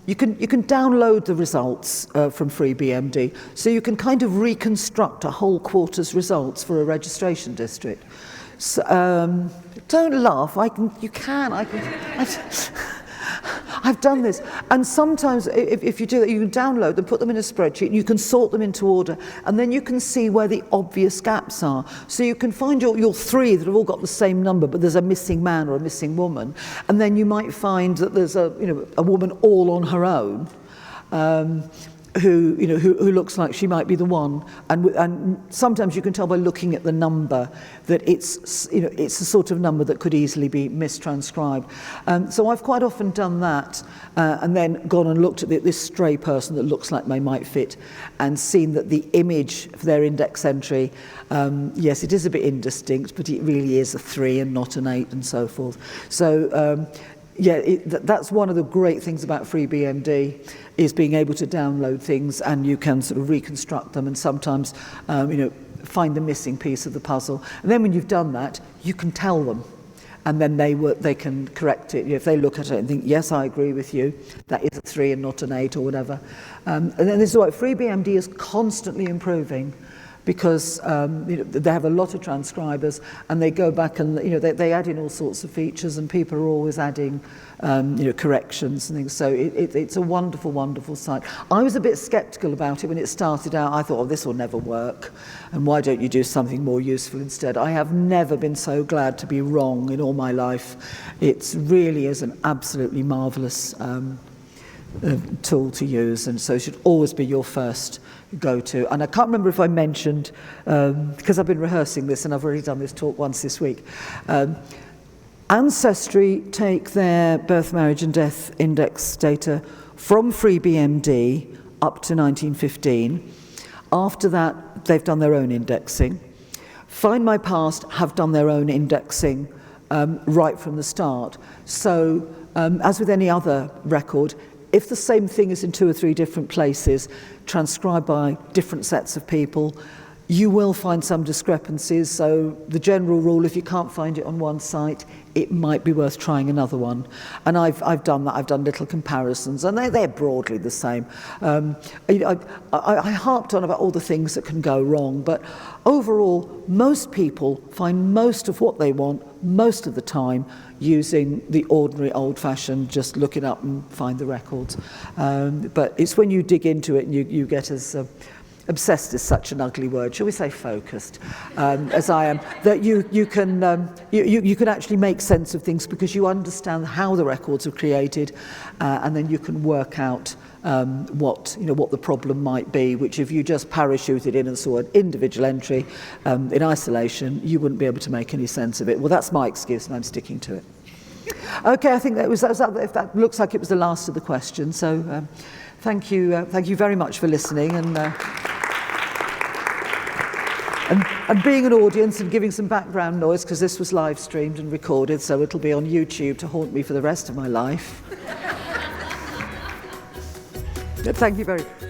download the results from FreeBMD, so you can kind of reconstruct a whole quarter's results for a registration district. So, don't laugh. I've done this, and sometimes if you do that, you can download them, put them in a spreadsheet, and you can sort them into order, and then you can see where the obvious gaps are. So you can find your 3 that have all got the same number, but there's a missing man or a missing woman, and then you might find that there's a woman all on her own. Who looks like she might be the one, and sometimes you can tell by looking at the number that it's a sort of number that could easily be mistranscribed. So I've quite often done that, and then gone and looked at this stray person that looks like they might fit, and seen that the image for their index entry, yes, it is a bit indistinct, but it really is a 3 and not an 8, and so forth. So. That's one of the great things about FreeBMD, is being able to download things, and you can sort of reconstruct them and sometimes find the missing piece of the puzzle. And then when you've done that, you can tell them, and then they can correct it. If they look at it and think, yes, I agree with you, that is a 3 and not an 8 or whatever. And then this is why FreeBMD is constantly improving, because they have a lot of transcribers, and they go back and they add in all sorts of features, and people are always adding corrections and things. So it's a wonderful, wonderful site. I was a bit sceptical about it when it started out. I thought, oh, this will never work, and why don't you do something more useful instead? I have never been so glad to be wrong in all my life. It really is an absolutely marvellous tool to use, and so it should always be your first go-to. And I can't remember if I mentioned, because I've been rehearsing this and I've already done this talk once this week, Ancestry take their birth, marriage and death index data from FreeBMD up to 1915. After that, they've done their own indexing. Find My Past have done their own indexing right from the start. So, as with any other record, if the same thing is in 2 or 3 different places, transcribed by different sets of people, you will find some discrepancies. So the general rule, if you can't find it on one site, it might be worth trying another one. And I've done that. I've done little comparisons, and they're broadly the same. I harped on about all the things that can go wrong, but overall, most people find most of what they want most of the time using the ordinary old-fashioned, just look it up and find the records. But it's when you dig into it and you get as obsessed is such an ugly word, shall we say focused, as I am, that you can actually make sense of things, because you understand how the records are created, and then you can work out what the problem might be, which if you just parachuted in and saw an individual entry in isolation, you wouldn't be able to make any sense of it. Well, that's my excuse, and I'm sticking to it. Okay, I think that looks like it was the last of the questions. So thank you very much for listening, and and being an audience and giving some background noise, because this was live streamed and recorded, so it'll be on YouTube to haunt me for the rest of my life. Thank you very much.